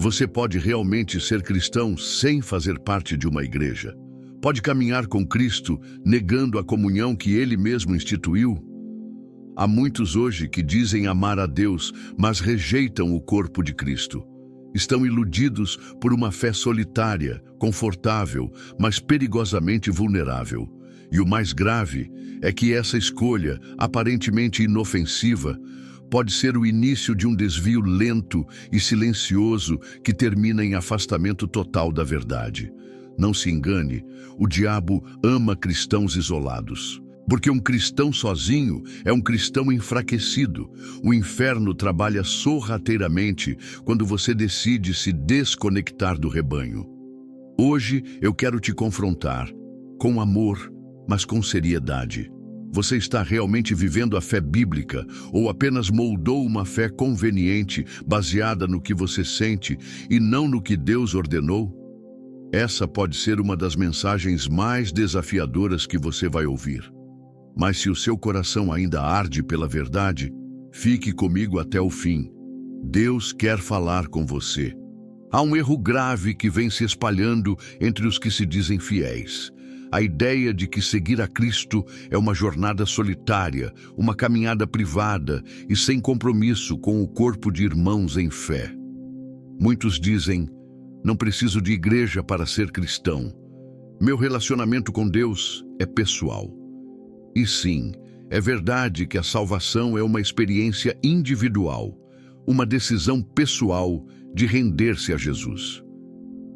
Você pode realmente ser cristão sem fazer parte de uma igreja. Pode caminhar com Cristo, negando a comunhão que Ele mesmo instituiu. Há muitos hoje que dizem amar a Deus, mas rejeitam o corpo de Cristo. Estão iludidos por uma fé solitária, confortável, mas perigosamente vulnerável. E o mais grave é que essa escolha, aparentemente inofensiva, pode ser o início de um desvio lento e silencioso que termina em afastamento total da verdade. Não se engane, o diabo ama cristãos isolados. Porque um cristão sozinho é um cristão enfraquecido. O inferno trabalha sorrateiramente quando você decide se desconectar do rebanho. Hoje eu quero te confrontar, com amor, mas com seriedade. Você está realmente vivendo a fé bíblica ou apenas moldou uma fé conveniente, baseada no que você sente e não no que Deus ordenou? Essa pode ser uma das mensagens mais desafiadoras que você vai ouvir. Mas se o seu coração ainda arde pela verdade, fique comigo até o fim. Deus quer falar com você. Há um erro grave que vem se espalhando entre os que se dizem fiéis. A ideia de que seguir a Cristo é uma jornada solitária, uma caminhada privada e sem compromisso com o corpo de irmãos em fé. Muitos dizem, não preciso de igreja para ser cristão. Meu relacionamento com Deus é pessoal. E sim, é verdade que a salvação é uma experiência individual, uma decisão pessoal de render-se a Jesus.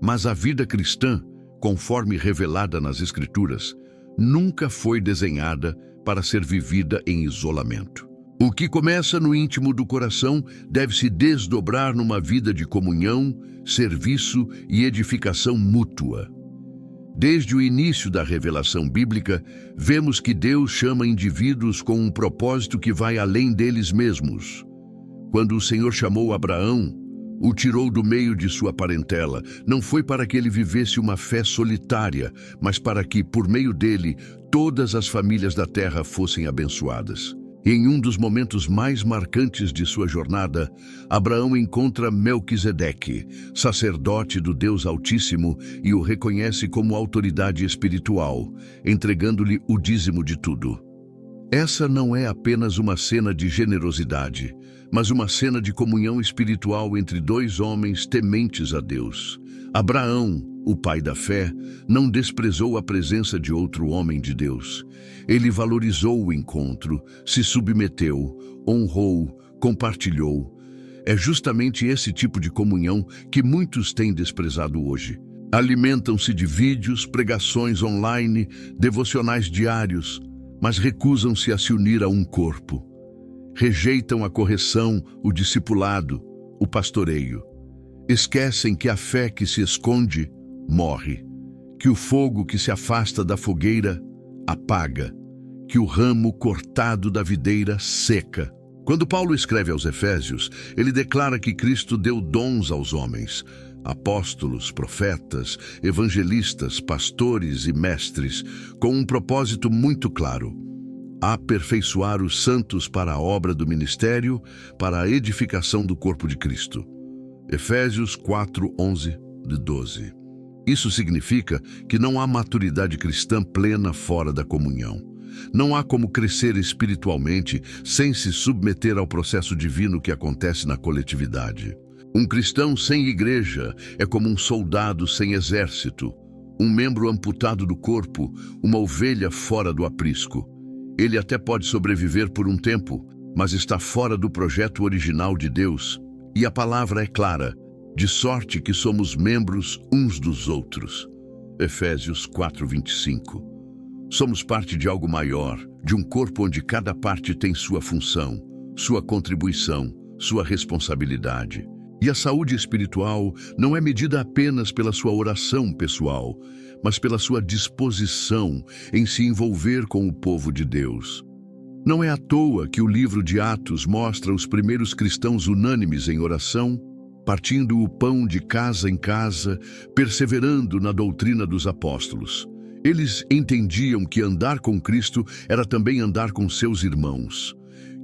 Mas a vida cristã, conforme revelada nas Escrituras, nunca foi desenhada para ser vivida em isolamento. O que começa no íntimo do coração deve se desdobrar numa vida de comunhão, serviço e edificação mútua. Desde o início da revelação bíblica, vemos que Deus chama indivíduos com um propósito que vai além deles mesmos. Quando o Senhor chamou Abraão, o tirou do meio de sua parentela, não foi para que ele vivesse uma fé solitária, mas para que, por meio dele, todas as famílias da terra fossem abençoadas. Em um dos momentos mais marcantes de sua jornada, Abraão encontra Melquisedeque, sacerdote do Deus Altíssimo, e o reconhece como autoridade espiritual, entregando-lhe o dízimo de tudo. Essa não é apenas uma cena de generosidade, mas uma cena de comunhão espiritual entre dois homens tementes a Deus. Abraão, o pai da fé, não desprezou a presença de outro homem de Deus. Ele valorizou o encontro, se submeteu, honrou, compartilhou. É justamente esse tipo de comunhão que muitos têm desprezado hoje. Alimentam-se de vídeos, pregações online, devocionais diários, mas recusam-se a se unir a um corpo. Rejeitam a correção, o discipulado, o pastoreio. Esquecem que a fé que se esconde morre, que o fogo que se afasta da fogueira apaga, que o ramo cortado da videira seca. Quando Paulo escreve aos Efésios, ele declara que Cristo deu dons aos homens, apóstolos, profetas, evangelistas, pastores e mestres, com um propósito muito claro: aperfeiçoar os santos para a obra do ministério, para a edificação do corpo de Cristo. Efésios 4, 11 e 12. Isso significa que não há maturidade cristã plena fora da comunhão. Não há como crescer espiritualmente sem se submeter ao processo divino que acontece na coletividade. Um cristão sem igreja é como um soldado sem exército, um membro amputado do corpo, uma ovelha fora do aprisco. Ele até pode sobreviver por um tempo, mas está fora do projeto original de Deus. E a palavra é clara: de sorte que somos membros uns dos outros. Efésios 4:25. Somos parte de algo maior, de um corpo onde cada parte tem sua função, sua contribuição, sua responsabilidade. E a saúde espiritual não é medida apenas pela sua oração pessoal, mas pela sua disposição em se envolver com o povo de Deus. Não é à toa que o livro de Atos mostra os primeiros cristãos unânimes em oração, partindo o pão de casa em casa, perseverando na doutrina dos apóstolos. Eles entendiam que andar com Cristo era também andar com seus irmãos,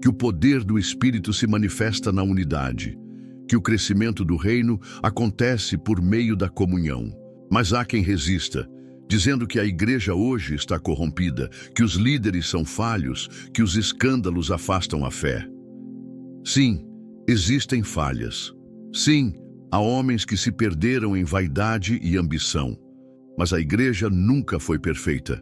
que o poder do Espírito se manifesta na unidade, que o crescimento do reino acontece por meio da comunhão. Mas há quem resista, dizendo que a igreja hoje está corrompida, que os líderes são falhos, que os escândalos afastam a fé. Sim, existem falhas. Sim, há homens que se perderam em vaidade e ambição. Mas a igreja nunca foi perfeita.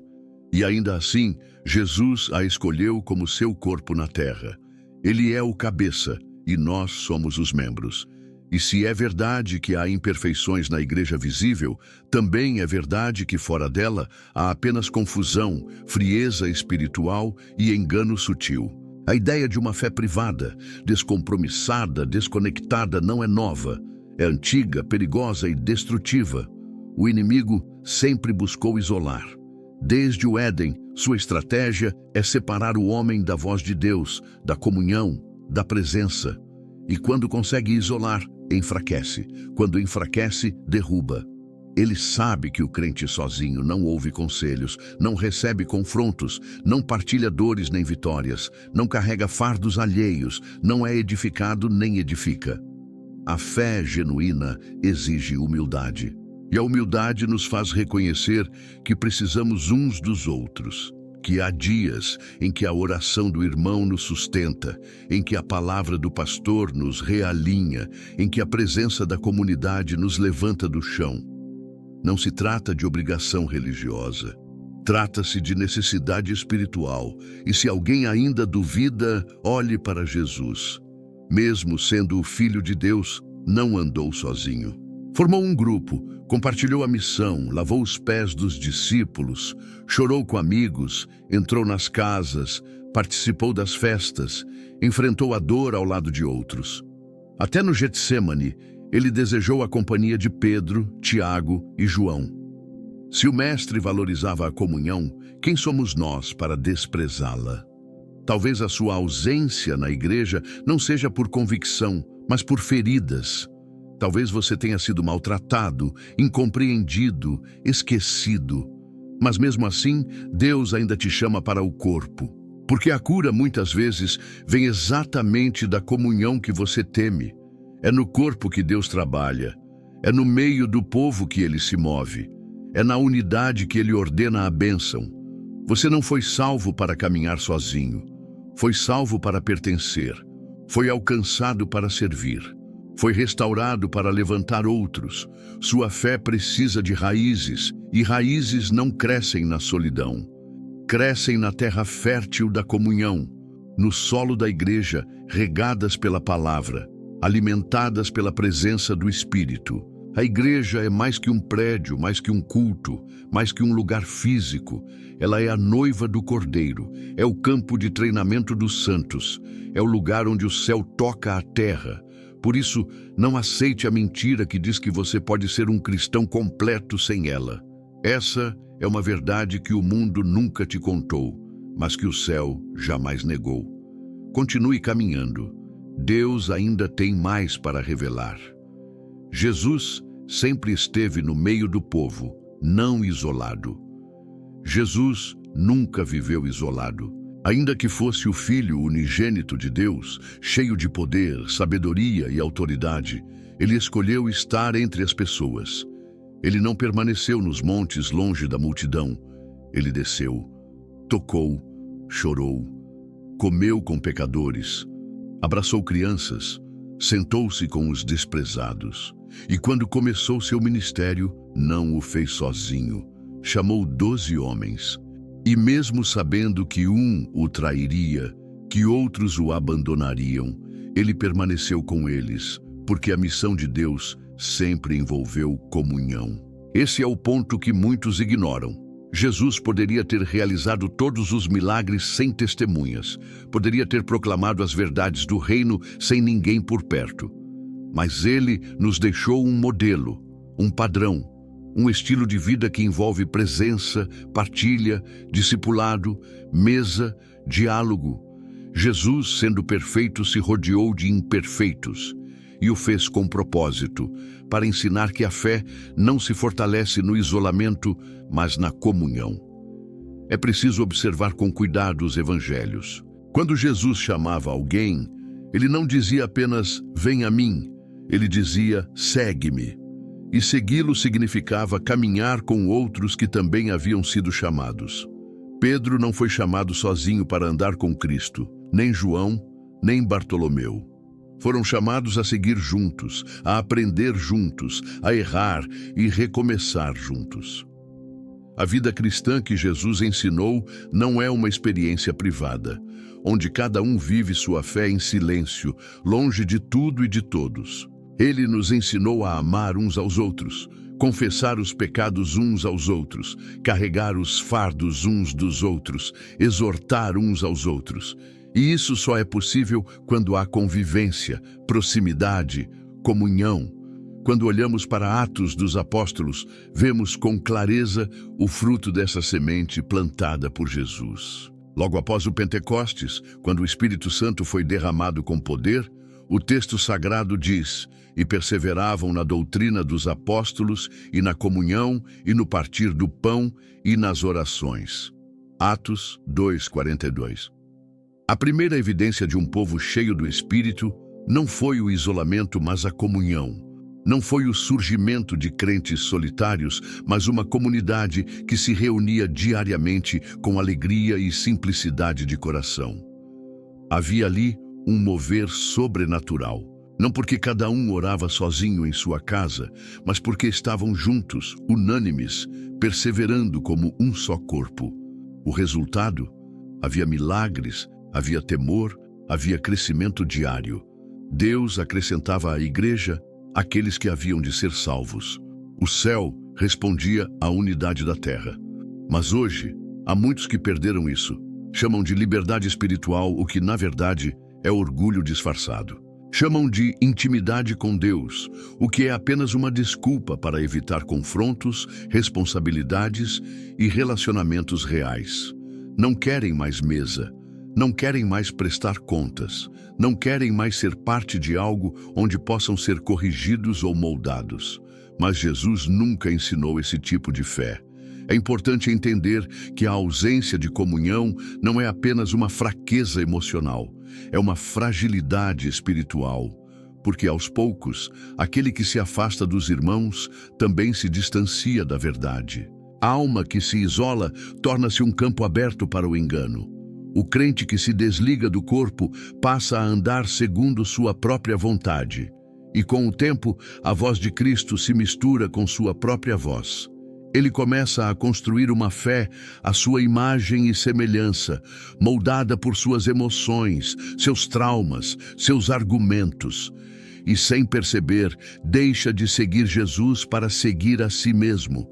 E ainda assim, Jesus a escolheu como seu corpo na terra. Ele é o cabeça e nós somos os membros. E se é verdade que há imperfeições na igreja visível, também é verdade que fora dela há apenas confusão, frieza espiritual e engano sutil. A ideia de uma fé privada, descompromissada, desconectada não é nova. É antiga, perigosa e destrutiva. O inimigo sempre buscou isolar. Desde o Éden, sua estratégia é separar o homem da voz de Deus, da comunhão, da presença. E quando consegue isolar, enfraquece. Quando enfraquece, derruba. Ele sabe que o crente sozinho não ouve conselhos, não recebe confrontos, não partilha dores nem vitórias, não carrega fardos alheios, não é edificado nem edifica. A fé genuína exige humildade. E a humildade nos faz reconhecer que precisamos uns dos outros, que há dias em que a oração do irmão nos sustenta, em que a palavra do pastor nos realinha, em que a presença da comunidade nos levanta do chão. Não se trata de obrigação religiosa, trata-se de necessidade espiritual, e se alguém ainda duvida, olhe para Jesus. Mesmo sendo o Filho de Deus, não andou sozinho. Formou um grupo, compartilhou a missão, lavou os pés dos discípulos, chorou com amigos, entrou nas casas, participou das festas, enfrentou a dor ao lado de outros. Até no Getsêmani, ele desejou a companhia de Pedro, Tiago e João. Se o Mestre valorizava a comunhão, quem somos nós para desprezá-la? Talvez a sua ausência na igreja não seja por convicção, mas por feridas. Talvez você tenha sido maltratado, incompreendido, esquecido. Mas mesmo assim, Deus ainda te chama para o corpo. Porque a cura, muitas vezes, vem exatamente da comunhão que você teme. É no corpo que Deus trabalha. É no meio do povo que Ele se move. É na unidade que Ele ordena a bênção. Você não foi salvo para caminhar sozinho. Foi salvo para pertencer. Foi alcançado para servir. Foi restaurado para levantar outros. Sua fé precisa de raízes, e raízes não crescem na solidão. Crescem na terra fértil da comunhão, no solo da igreja, regadas pela palavra, alimentadas pela presença do Espírito. A igreja é mais que um prédio, mais que um culto, mais que um lugar físico. Ela é a noiva do Cordeiro, é o campo de treinamento dos santos, é o lugar onde o céu toca a terra. Por isso, não aceite a mentira que diz que você pode ser um cristão completo sem ela. Essa é uma verdade que o mundo nunca te contou, mas que o céu jamais negou. Continue caminhando. Deus ainda tem mais para revelar. Jesus sempre esteve no meio do povo, não isolado. Jesus nunca viveu isolado. Ainda que fosse o Filho unigênito de Deus, cheio de poder, sabedoria e autoridade, ele escolheu estar entre as pessoas. Ele não permaneceu nos montes longe da multidão. Ele desceu, tocou, chorou, comeu com pecadores, abraçou crianças, sentou-se com os desprezados. E quando começou seu ministério, não o fez sozinho. Chamou 12 homens. E mesmo sabendo que um o trairia, que outros o abandonariam, ele permaneceu com eles, porque a missão de Deus sempre envolveu comunhão. Esse é o ponto que muitos ignoram. Jesus poderia ter realizado todos os milagres sem testemunhas, poderia ter proclamado as verdades do reino sem ninguém por perto. Mas ele nos deixou um modelo, um padrão, um estilo de vida que envolve presença, partilha, discipulado, mesa, diálogo. Jesus, sendo perfeito, se rodeou de imperfeitos e o fez com propósito, para ensinar que a fé não se fortalece no isolamento, mas na comunhão. É preciso observar com cuidado os evangelhos. Quando Jesus chamava alguém, ele não dizia apenas, vem a mim, Ele dizia: segue-me. E segui-lo significava caminhar com outros que também haviam sido chamados. Pedro não foi chamado sozinho para andar com Cristo, nem João, nem Bartolomeu. Foram chamados a seguir juntos, a aprender juntos, a errar e recomeçar juntos. A vida cristã que Jesus ensinou não é uma experiência privada, onde cada um vive sua fé em silêncio, longe de tudo e de todos. Ele nos ensinou a amar uns aos outros, confessar os pecados uns aos outros, carregar os fardos uns dos outros, exortar uns aos outros. E isso só é possível quando há convivência, proximidade, comunhão. Quando olhamos para Atos dos Apóstolos, vemos com clareza o fruto dessa semente plantada por Jesus. Logo após o Pentecostes, quando o Espírito Santo foi derramado com poder, o texto sagrado diz: e perseveravam na doutrina dos apóstolos, e na comunhão, e no partir do pão, e nas orações. Atos 2:42. A primeira evidência de um povo cheio do Espírito não foi o isolamento, mas a comunhão. Não foi o surgimento de crentes solitários, mas uma comunidade que se reunia diariamente com alegria e simplicidade de coração. Havia ali um mover sobrenatural, não porque cada um orava sozinho em sua casa, mas porque estavam juntos, unânimes, perseverando como um só corpo. O resultado? Havia milagres, havia temor, havia crescimento diário. Deus acrescentava à igreja aqueles que haviam de ser salvos. O céu respondia à unidade da terra. Mas hoje, há muitos que perderam isso. Chamam de liberdade espiritual o que, na verdade, é orgulho disfarçado. Chamam de intimidade com Deus, o que é apenas uma desculpa para evitar confrontos, responsabilidades e relacionamentos reais. Não querem mais mesa. Não querem mais prestar contas, não querem mais ser parte de algo onde possam ser corrigidos ou moldados. Mas Jesus nunca ensinou esse tipo de fé. É importante entender que a ausência de comunhão não é apenas uma fraqueza emocional, é uma fragilidade espiritual. Porque aos poucos, aquele que se afasta dos irmãos também se distancia da verdade. A alma que se isola torna-se um campo aberto para o engano. O crente que se desliga do corpo passa a andar segundo sua própria vontade. E com o tempo, a voz de Cristo se mistura com sua própria voz. Ele começa a construir uma fé à sua imagem e semelhança, moldada por suas emoções, seus traumas, seus argumentos. E sem perceber, deixa de seguir Jesus para seguir a si mesmo.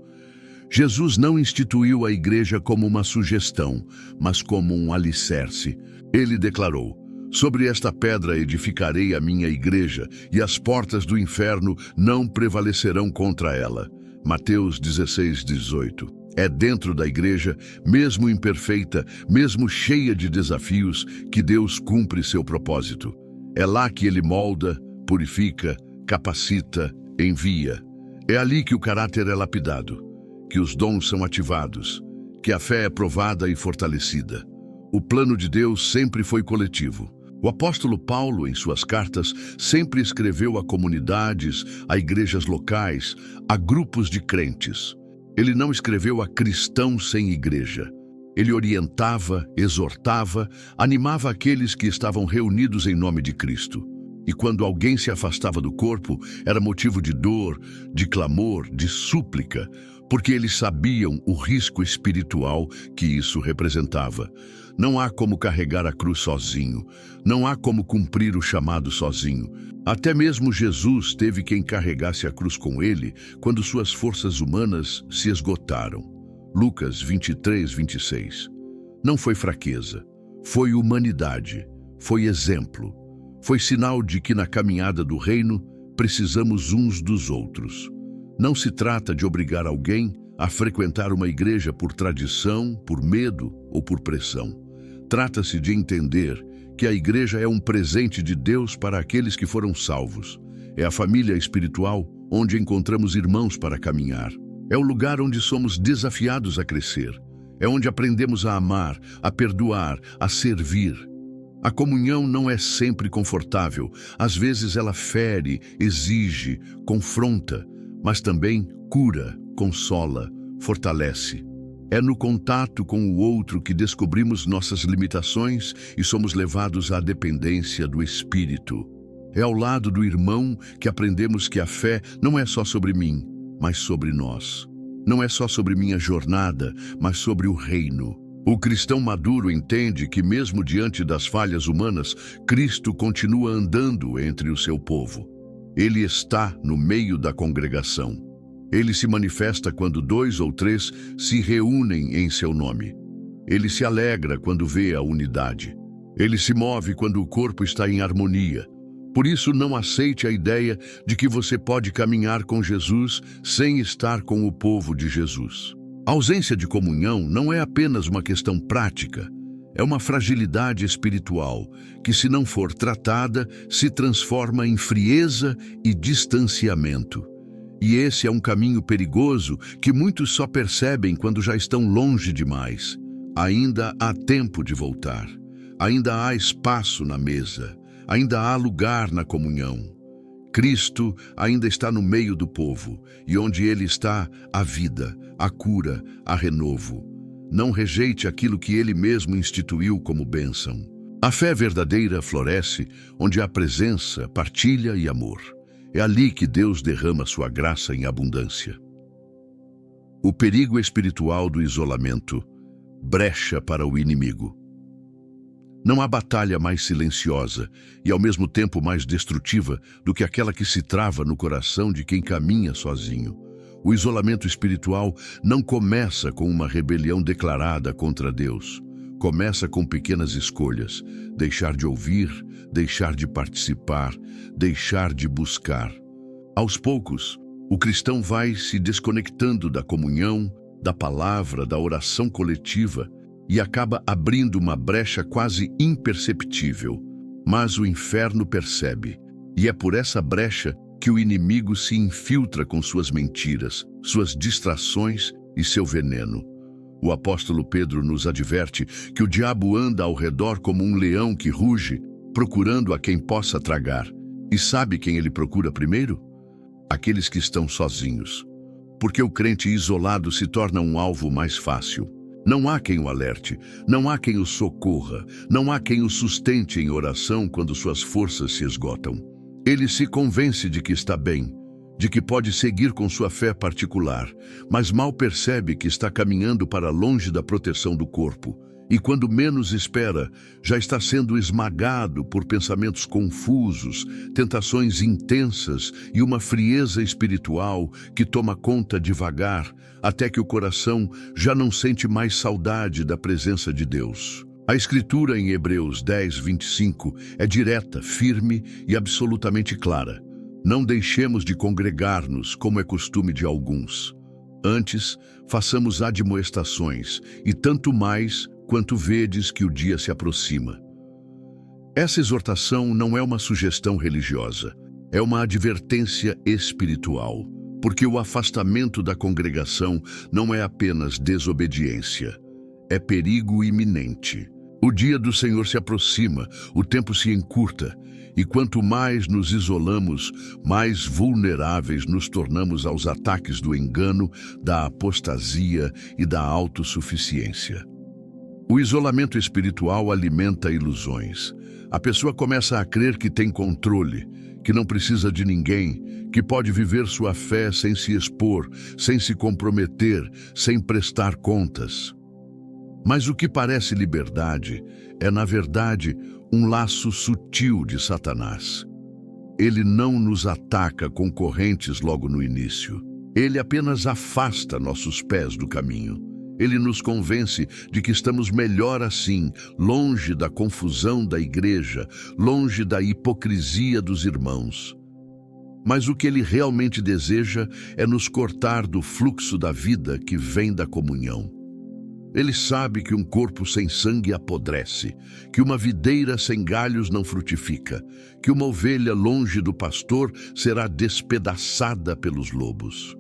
Jesus não instituiu a igreja como uma sugestão, mas como um alicerce. Ele declarou: sobre esta pedra edificarei a minha igreja, e as portas do inferno não prevalecerão contra ela. Mateus 16:18. É dentro da igreja, mesmo imperfeita, mesmo cheia de desafios, que Deus cumpre seu propósito. É lá que Ele molda, purifica, capacita, envia. É ali que o caráter é lapidado, que os dons são ativados, que a fé é provada e fortalecida. O plano de Deus sempre foi coletivo. O apóstolo Paulo, em suas cartas, sempre escreveu a comunidades, a igrejas locais, a grupos de crentes. Ele não escreveu a cristãos sem igreja. Ele orientava, exortava, animava aqueles que estavam reunidos em nome de Cristo. E quando alguém se afastava do corpo, era motivo de dor, de clamor, de súplica, porque eles sabiam o risco espiritual que isso representava. Não há como carregar a cruz sozinho, não há como cumprir o chamado sozinho. Até mesmo Jesus teve quem carregasse a cruz com ele quando suas forças humanas se esgotaram. Lucas 23:26. Não foi fraqueza, foi humanidade, foi exemplo, foi sinal de que na caminhada do reino precisamos uns dos outros. Não se trata de obrigar alguém a frequentar uma igreja por tradição, por medo ou por pressão. Trata-se de entender que a igreja é um presente de Deus para aqueles que foram salvos. É a família espiritual onde encontramos irmãos para caminhar. É o lugar onde somos desafiados a crescer. É onde aprendemos a amar, a perdoar, a servir. A comunhão não é sempre confortável. Às vezes ela fere, exige, confronta, mas também cura, consola, fortalece. É no contato com o outro que descobrimos nossas limitações e somos levados à dependência do Espírito. É ao lado do irmão que aprendemos que a fé não é só sobre mim, mas sobre nós. Não é só sobre minha jornada, mas sobre o reino. O cristão maduro entende que, mesmo diante das falhas humanas, Cristo continua andando entre o seu povo. Ele está no meio da congregação. Ele se manifesta quando 2 ou 3 se reúnem em seu nome. Ele se alegra quando vê a unidade. Ele se move quando o corpo está em harmonia. Por isso, não aceite a ideia de que você pode caminhar com Jesus sem estar com o povo de Jesus. A ausência de comunhão não é apenas uma questão prática, é uma fragilidade espiritual que, se não for tratada, se transforma em frieza e distanciamento. E esse é um caminho perigoso que muitos só percebem quando já estão longe demais. Ainda há tempo de voltar. Ainda há espaço na mesa. Ainda há lugar na comunhão. Cristo ainda está no meio do povo, e onde Ele está, há vida, há cura, há renovo. Não rejeite aquilo que Ele mesmo instituiu como bênção. A fé verdadeira floresce onde há presença, partilha e amor. É ali que Deus derrama sua graça em abundância. O perigo espiritual do isolamento, brecha para o inimigo. Não há batalha mais silenciosa e ao mesmo tempo mais destrutiva do que aquela que se trava no coração de quem caminha sozinho. O isolamento espiritual não começa com uma rebelião declarada contra Deus. Começa com pequenas escolhas: deixar de ouvir, deixar de participar, deixar de buscar. Aos poucos, o cristão vai se desconectando da comunhão, da palavra, da oração coletiva e acaba abrindo uma brecha quase imperceptível. Mas o inferno percebe, e é por essa brecha que o inimigo se infiltra com suas mentiras, suas distrações e seu veneno. O apóstolo Pedro nos adverte que o diabo anda ao redor como um leão que ruge, procurando a quem possa tragar. E sabe quem ele procura primeiro? Aqueles que estão sozinhos. Porque o crente isolado se torna um alvo mais fácil. Não há quem o alerte, não há quem o socorra, não há quem o sustente em oração quando suas forças se esgotam. Ele se convence de que está bem, de que pode seguir com sua fé particular, mas mal percebe que está caminhando para longe da proteção do corpo. E quando menos espera, já está sendo esmagado por pensamentos confusos, tentações intensas e uma frieza espiritual que toma conta devagar, até que o coração já não sente mais saudade da presença de Deus. A Escritura em Hebreus 10:25 é direta, firme e absolutamente clara. Não deixemos de congregar-nos, como é costume de alguns. Antes, façamos admoestações, e tanto mais quanto vedes que o dia se aproxima. Essa exortação não é uma sugestão religiosa, é uma advertência espiritual, porque o afastamento da congregação não é apenas desobediência, é perigo iminente. O dia do Senhor se aproxima, o tempo se encurta, e quanto mais nos isolamos, mais vulneráveis nos tornamos aos ataques do engano, da apostasia e da autossuficiência. O isolamento espiritual alimenta ilusões. A pessoa começa a crer que tem controle, que não precisa de ninguém, que pode viver sua fé sem se expor, sem se comprometer, sem prestar contas. Mas o que parece liberdade é, na verdade, um laço sutil de Satanás. Ele não nos ataca com correntes logo no início. Ele apenas afasta nossos pés do caminho. Ele nos convence de que estamos melhor assim, longe da confusão da igreja, longe da hipocrisia dos irmãos. Mas o que ele realmente deseja é nos cortar do fluxo da vida que vem da comunhão. Ele sabe que um corpo sem sangue apodrece, que uma videira sem galhos não frutifica, que uma ovelha longe do pastor será despedaçada pelos lobos.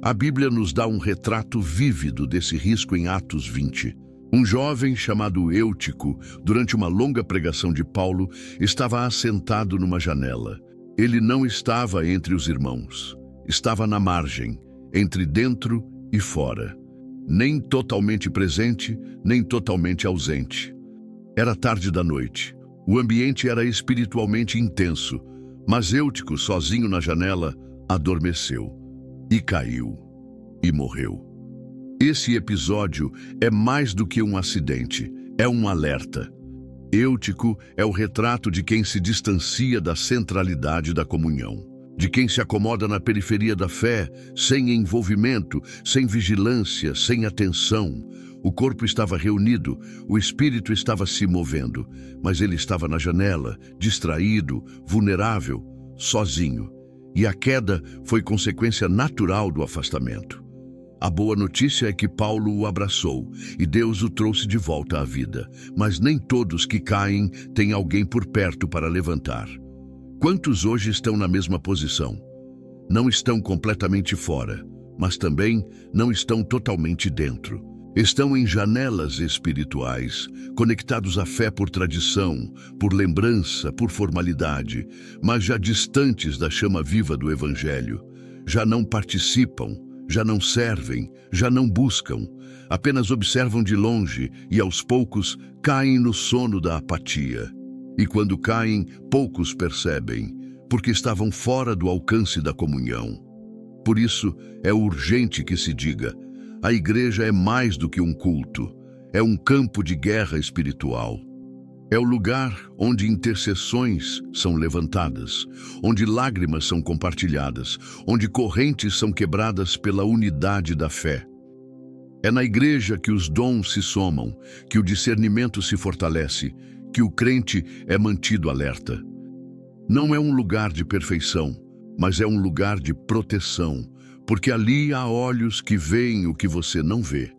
A Bíblia nos dá um retrato vívido desse risco em Atos 20. Um jovem chamado Eutico, durante uma longa pregação de Paulo, estava assentado numa janela. Ele não estava entre os irmãos. Estava na margem, entre dentro e fora. Nem totalmente presente, nem totalmente ausente. Era tarde da noite. O ambiente era espiritualmente intenso, mas Eutico, sozinho na janela, adormeceu e caiu e morreu. Esse episódio é mais do que um acidente, é um alerta. Eutico é o retrato de quem se distancia da centralidade da comunhão, de quem se acomoda na periferia da fé, sem envolvimento, sem vigilância, sem atenção. O corpo estava reunido, o espírito estava se movendo, mas ele estava na janela, distraído, vulnerável, sozinho. E a queda foi consequência natural do afastamento. A boa notícia é que Paulo o abraçou e Deus o trouxe de volta à vida. Mas nem todos que caem têm alguém por perto para levantar. Quantos hoje estão na mesma posição? Não estão completamente fora, mas também não estão totalmente dentro. Estão em janelas espirituais, conectados à fé por tradição, por lembrança, por formalidade, mas já distantes da chama viva do Evangelho. Já não participam, já não servem, já não buscam, apenas observam de longe e, aos poucos, caem no sono da apatia. E quando caem, poucos percebem, porque estavam fora do alcance da comunhão. Por isso, é urgente que se diga: a igreja é mais do que um culto, é um campo de guerra espiritual. É o lugar onde intercessões são levantadas, onde lágrimas são compartilhadas, onde correntes são quebradas pela unidade da fé. É na igreja que os dons se somam, que o discernimento se fortalece, que o crente é mantido alerta. Não é um lugar de perfeição, mas é um lugar de proteção, porque ali há olhos que veem o que você não vê.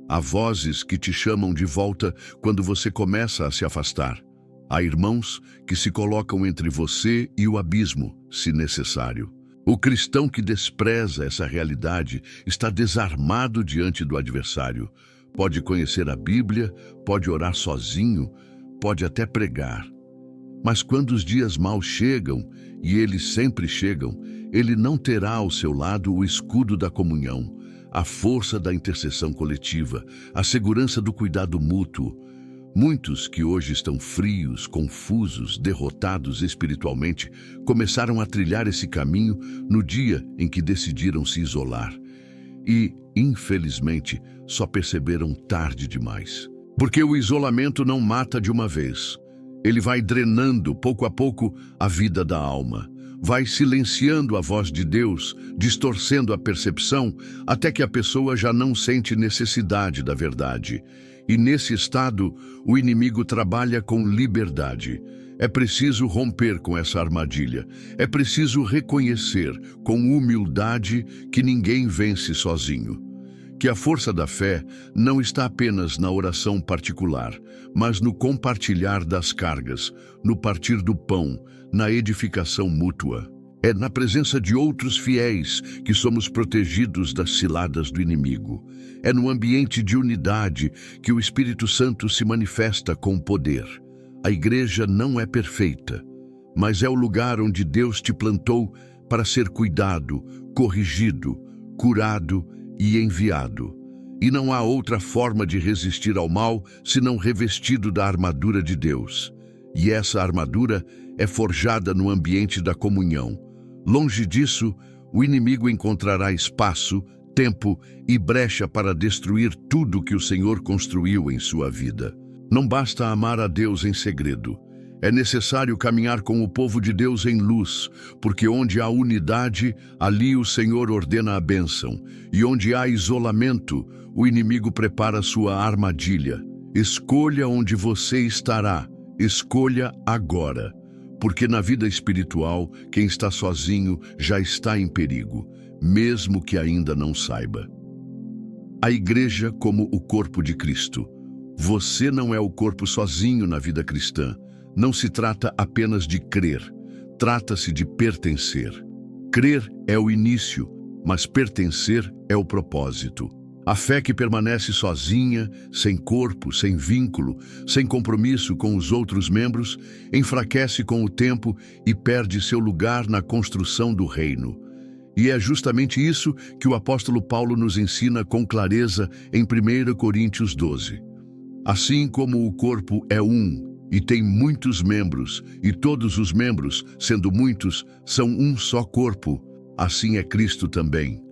Há vozes que te chamam de volta quando você começa a se afastar. Há irmãos que se colocam entre você e o abismo, se necessário. O cristão que despreza essa realidade está desarmado diante do adversário. Pode conhecer a Bíblia, pode orar sozinho, pode até pregar. Mas quando os dias maus chegam, e eles sempre chegam, ele não terá ao seu lado o escudo da comunhão, a força da intercessão coletiva, a segurança do cuidado mútuo. Muitos que hoje estão frios, confusos, derrotados espiritualmente, começaram a trilhar esse caminho no dia em que decidiram se isolar. E, infelizmente, só perceberam tarde demais. Porque o isolamento não mata de uma vez. Ele vai drenando, pouco a pouco, a vida da alma. Vai silenciando a voz de Deus, distorcendo a percepção, até que a pessoa já não sente necessidade da verdade. E nesse estado, o inimigo trabalha com liberdade. É preciso romper com essa armadilha. É preciso reconhecer, com humildade, que ninguém vence sozinho. Que a força da fé não está apenas na oração particular, mas no compartilhar das cargas, no partir do pão, na edificação mútua. É na presença de outros fiéis que somos protegidos das ciladas do inimigo. É no ambiente de unidade que o Espírito Santo se manifesta com poder. A igreja não é perfeita, mas é o lugar onde Deus te plantou para ser cuidado, corrigido, curado e enviado. E não há outra forma de resistir ao mal senão revestido da armadura de Deus. E essa armadura é forjada no ambiente da comunhão. Longe disso, o inimigo encontrará espaço, tempo e brecha para destruir tudo que o Senhor construiu em sua vida. Não basta amar a Deus em segredo. É necessário caminhar com o povo de Deus em luz, porque onde há unidade, ali o Senhor ordena a bênção, e onde há isolamento, o inimigo prepara sua armadilha. Escolha onde você estará, escolha agora, porque na vida espiritual, quem está sozinho já está em perigo, mesmo que ainda não saiba. A igreja como o corpo de Cristo. Você não é o corpo sozinho na vida cristã. Não se trata apenas de crer, trata-se de pertencer. Crer é o início, mas pertencer é o propósito. A fé que permanece sozinha, sem corpo, sem vínculo, sem compromisso com os outros membros, enfraquece com o tempo e perde seu lugar na construção do reino. E é justamente isso que o apóstolo Paulo nos ensina com clareza em 1 Coríntios 12. Assim como o corpo é um e tem muitos membros, e todos os membros, sendo muitos, são um só corpo, assim é Cristo também.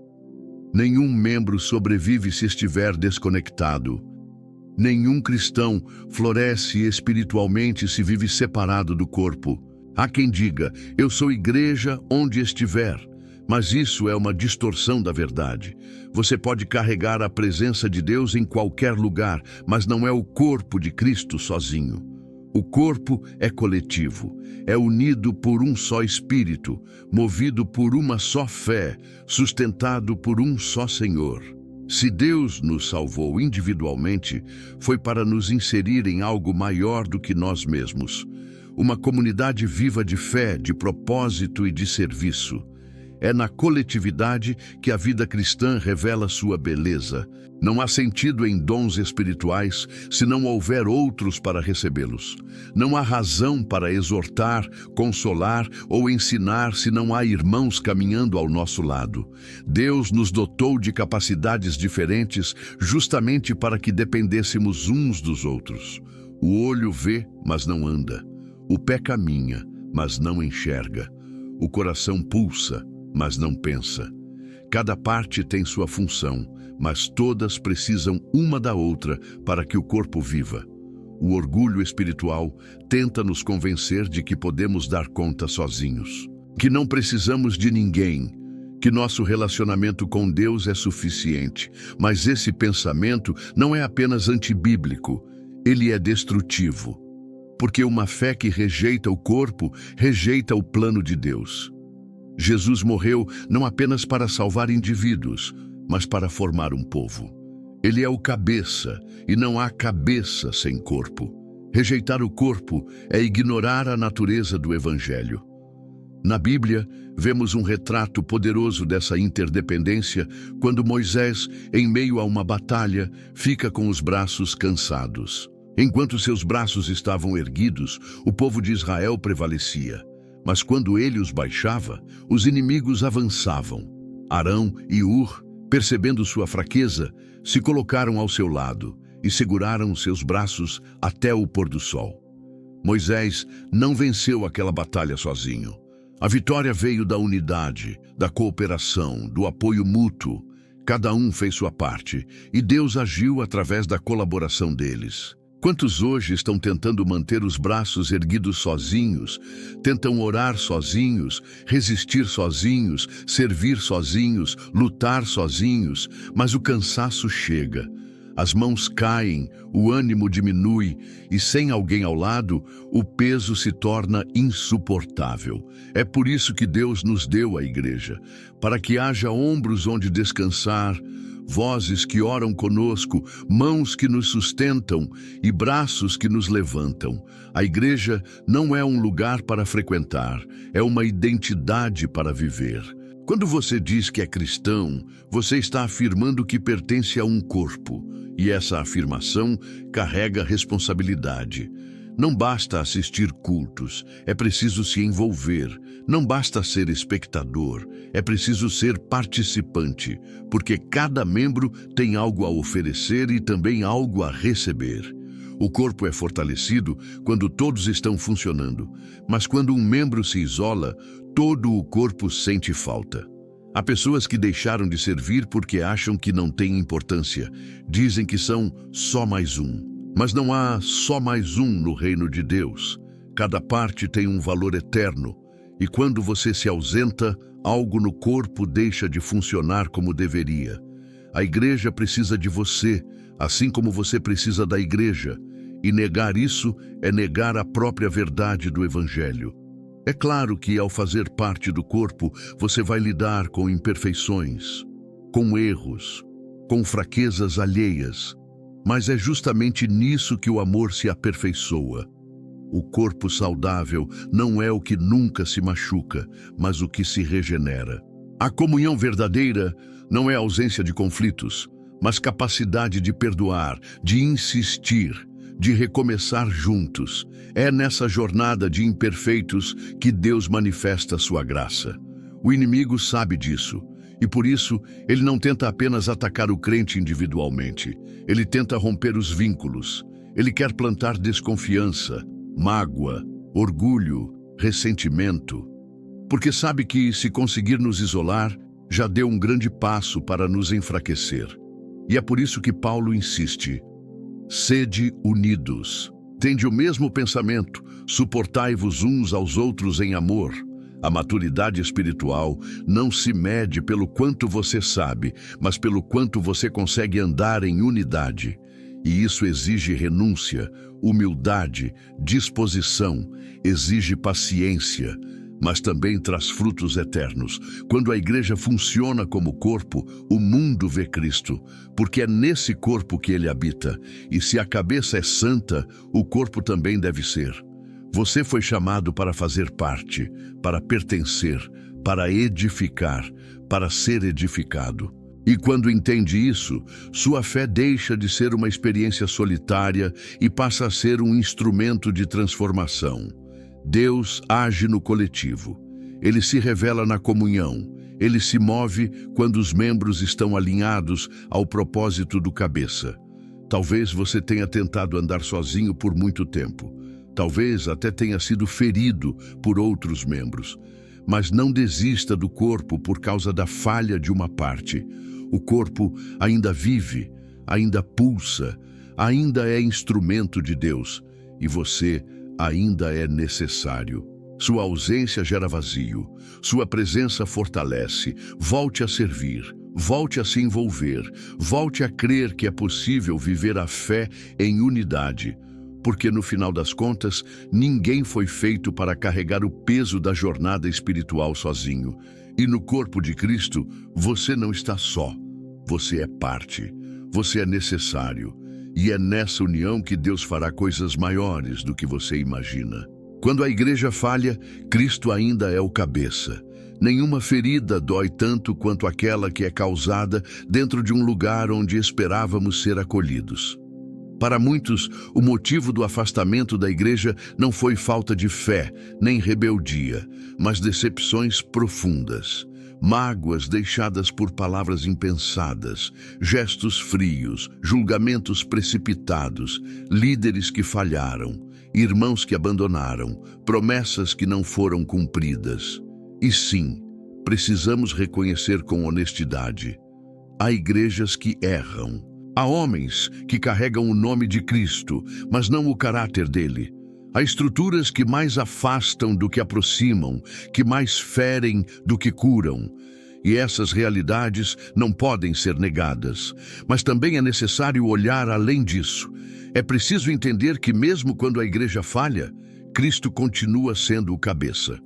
Nenhum membro sobrevive se estiver desconectado. Nenhum cristão floresce espiritualmente se vive separado do corpo. Há quem diga, eu sou igreja onde estiver, mas isso é uma distorção da verdade. Você pode carregar a presença de Deus em qualquer lugar, mas não é o corpo de Cristo sozinho. O corpo é coletivo, é unido por um só Espírito, movido por uma só fé, sustentado por um só Senhor. Se Deus nos salvou individualmente, foi para nos inserir em algo maior do que nós mesmos. Uma comunidade viva de fé, de propósito e de serviço. É na coletividade que a vida cristã revela sua beleza. Não há sentido em dons espirituais se não houver outros para recebê-los. Não há razão para exortar, consolar ou ensinar se não há irmãos caminhando ao nosso lado. Deus nos dotou de capacidades diferentes justamente para que dependêssemos uns dos outros. O olho vê, mas não anda. O pé caminha, mas não enxerga. O coração pulsa, mas não pensa. Cada parte tem sua função, mas todas precisam uma da outra para que o corpo viva. O orgulho espiritual tenta nos convencer de que podemos dar conta sozinhos, que não precisamos de ninguém, que nosso relacionamento com Deus é suficiente. Mas esse pensamento não é apenas antibíblico, ele é destrutivo. Porque uma fé que rejeita o corpo, rejeita o plano de Deus. Jesus morreu não apenas para salvar indivíduos, mas para formar um povo. Ele é o cabeça, e não há cabeça sem corpo. Rejeitar o corpo é ignorar a natureza do Evangelho. Na Bíblia, vemos um retrato poderoso dessa interdependência quando Moisés, em meio a uma batalha, fica com os braços cansados. Enquanto seus braços estavam erguidos, o povo de Israel prevalecia. Mas quando ele os baixava, os inimigos avançavam. Arão e Ur, percebendo sua fraqueza, se colocaram ao seu lado e seguraram seus braços até o pôr do sol. Moisés não venceu aquela batalha sozinho. A vitória veio da unidade, da cooperação, do apoio mútuo. Cada um fez sua parte e Deus agiu através da colaboração deles. Quantos hoje estão tentando manter os braços erguidos sozinhos, tentam orar sozinhos, resistir sozinhos, servir sozinhos, lutar sozinhos, mas o cansaço chega. As mãos caem, o ânimo diminui e sem alguém ao lado, o peso se torna insuportável. É por isso que Deus nos deu a igreja, para que haja ombros onde descansar, vozes que oram conosco, mãos que nos sustentam e braços que nos levantam. A igreja não é um lugar para frequentar, é uma identidade para viver. Quando você diz que é cristão, você está afirmando que pertence a um corpo, e essa afirmação carrega responsabilidade. Não basta assistir cultos, é preciso se envolver. Não basta ser espectador, é preciso ser participante, porque cada membro tem algo a oferecer e também algo a receber. O corpo é fortalecido quando todos estão funcionando, mas quando um membro se isola, todo o corpo sente falta. Há pessoas que deixaram de servir porque acham que não têm importância, dizem que são só mais um. Mas não há só mais um no reino de Deus. Cada parte tem um valor eterno. E quando você se ausenta, algo no corpo deixa de funcionar como deveria. A igreja precisa de você, assim como você precisa da igreja. E negar isso é negar a própria verdade do Evangelho. É claro que ao fazer parte do corpo, você vai lidar com imperfeições, com erros, com fraquezas alheias. Mas é justamente nisso que o amor se aperfeiçoa. O corpo saudável não é o que nunca se machuca, mas o que se regenera. A comunhão verdadeira não é a ausência de conflitos, mas capacidade de perdoar, de insistir, de recomeçar juntos. É nessa jornada de imperfeitos que Deus manifesta a sua graça. O inimigo sabe disso, e por isso ele não tenta apenas atacar o crente individualmente. Ele tenta romper os vínculos. Ele quer plantar desconfiança, mágoa, orgulho, ressentimento. Porque sabe que, se conseguir nos isolar, já deu um grande passo para nos enfraquecer. E é por isso que Paulo insiste: sede unidos. Tende o mesmo pensamento, suportai-vos uns aos outros em amor. A maturidade espiritual não se mede pelo quanto você sabe, mas pelo quanto você consegue andar em unidade. E isso exige renúncia, humildade, disposição, exige paciência, mas também traz frutos eternos. Quando a igreja funciona como corpo, o mundo vê Cristo, porque é nesse corpo que ele habita. E se a cabeça é santa, o corpo também deve ser. Você foi chamado para fazer parte, para pertencer, para edificar, para ser edificado. E quando entende isso, sua fé deixa de ser uma experiência solitária e passa a ser um instrumento de transformação. Deus age no coletivo. Ele se revela na comunhão. Ele se move quando os membros estão alinhados ao propósito do cabeça. Talvez você tenha tentado andar sozinho por muito tempo. Talvez até tenha sido ferido por outros membros. Mas não desista do corpo por causa da falha de uma parte. O corpo ainda vive, ainda pulsa, ainda é instrumento de Deus. E você ainda é necessário. Sua ausência gera vazio. Sua presença fortalece. Volte a servir. Volte a se envolver. Volte a crer que é possível viver a fé em unidade. Porque no final das contas, ninguém foi feito para carregar o peso da jornada espiritual sozinho. E no corpo de Cristo, você não está só. Você é parte. Você é necessário. E é nessa união que Deus fará coisas maiores do que você imagina. Quando a igreja falha, Cristo ainda é o cabeça. Nenhuma ferida dói tanto quanto aquela que é causada dentro de um lugar onde esperávamos ser acolhidos. Para muitos, o motivo do afastamento da igreja não foi falta de fé, nem rebeldia, mas decepções profundas. Mágoas deixadas por palavras impensadas, gestos frios, julgamentos precipitados, líderes que falharam, irmãos que abandonaram, promessas que não foram cumpridas. E sim, precisamos reconhecer com honestidade: há igrejas que erram. Há homens que carregam o nome de Cristo, mas não o caráter dele. Há estruturas que mais afastam do que aproximam, que mais ferem do que curam. E essas realidades não podem ser negadas. Mas também é necessário olhar além disso. É preciso entender que mesmo quando a igreja falha, Cristo continua sendo o cabeça.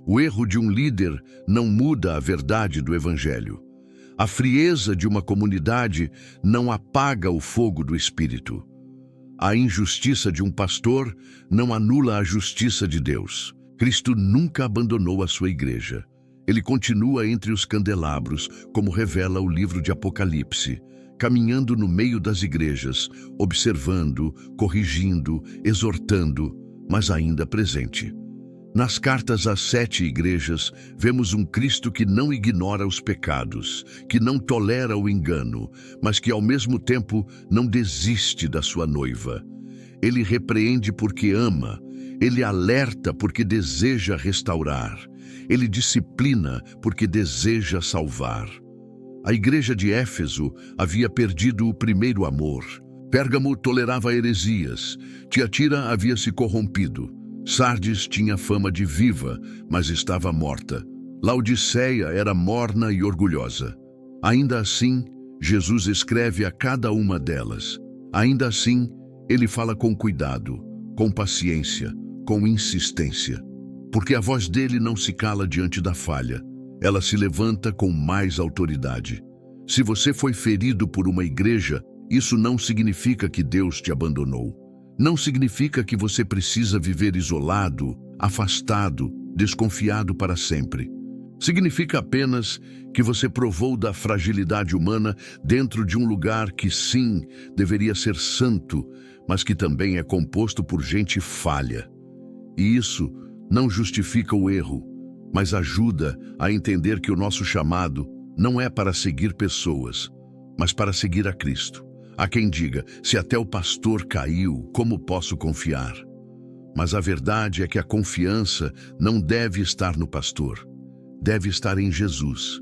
O erro de um líder não muda a verdade do Evangelho. A frieza de uma comunidade não apaga o fogo do Espírito. A injustiça de um pastor não anula a justiça de Deus. Cristo nunca abandonou a sua igreja. Ele continua entre os candelabros, como revela o livro de Apocalipse, caminhando no meio das igrejas, observando, corrigindo, exortando, mas ainda presente. Nas cartas às 7 igrejas, vemos um Cristo que não ignora os pecados, que não tolera o engano, mas que ao mesmo tempo não desiste da sua noiva. Ele repreende porque ama, ele alerta porque deseja restaurar, ele disciplina porque deseja salvar. A igreja de Éfeso havia perdido o primeiro amor. Pérgamo tolerava heresias, Tiatira havia se corrompido. Sardes tinha fama de viva, mas estava morta. Laodiceia era morna e orgulhosa. Ainda assim, Jesus escreve a cada uma delas. Ainda assim, ele fala com cuidado, com paciência, com insistência. Porque a voz dele não se cala diante da falha. Ela se levanta com mais autoridade. Se você foi ferido por uma igreja, isso não significa que Deus te abandonou. Não significa que você precisa viver isolado, afastado, desconfiado para sempre. Significa apenas que você provou da fragilidade humana dentro de um lugar que, sim, deveria ser santo, mas que também é composto por gente falha. E isso não justifica o erro, mas ajuda a entender que o nosso chamado não é para seguir pessoas, mas para seguir a Cristo. Há quem diga, se até o pastor caiu, como posso confiar? Mas a verdade é que a confiança não deve estar no pastor, deve estar em Jesus.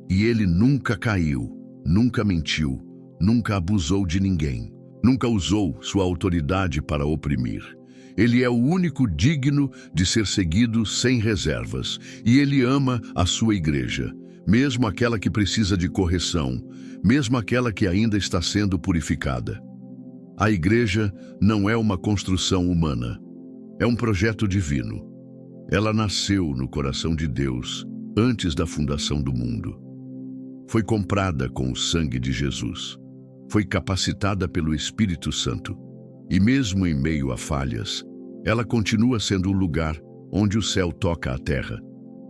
E ele nunca caiu, nunca mentiu, nunca abusou de ninguém, nunca usou sua autoridade para oprimir. Ele é o único digno de ser seguido sem reservas, e ele ama a sua igreja, mesmo aquela que precisa de correção, mesmo aquela que ainda está sendo purificada. A igreja não é uma construção humana, é um projeto divino. Ela nasceu no coração de Deus antes da fundação do mundo. Foi comprada com o sangue de Jesus. Foi capacitada pelo Espírito Santo. E mesmo em meio a falhas, ela continua sendo o lugar onde o céu toca a terra,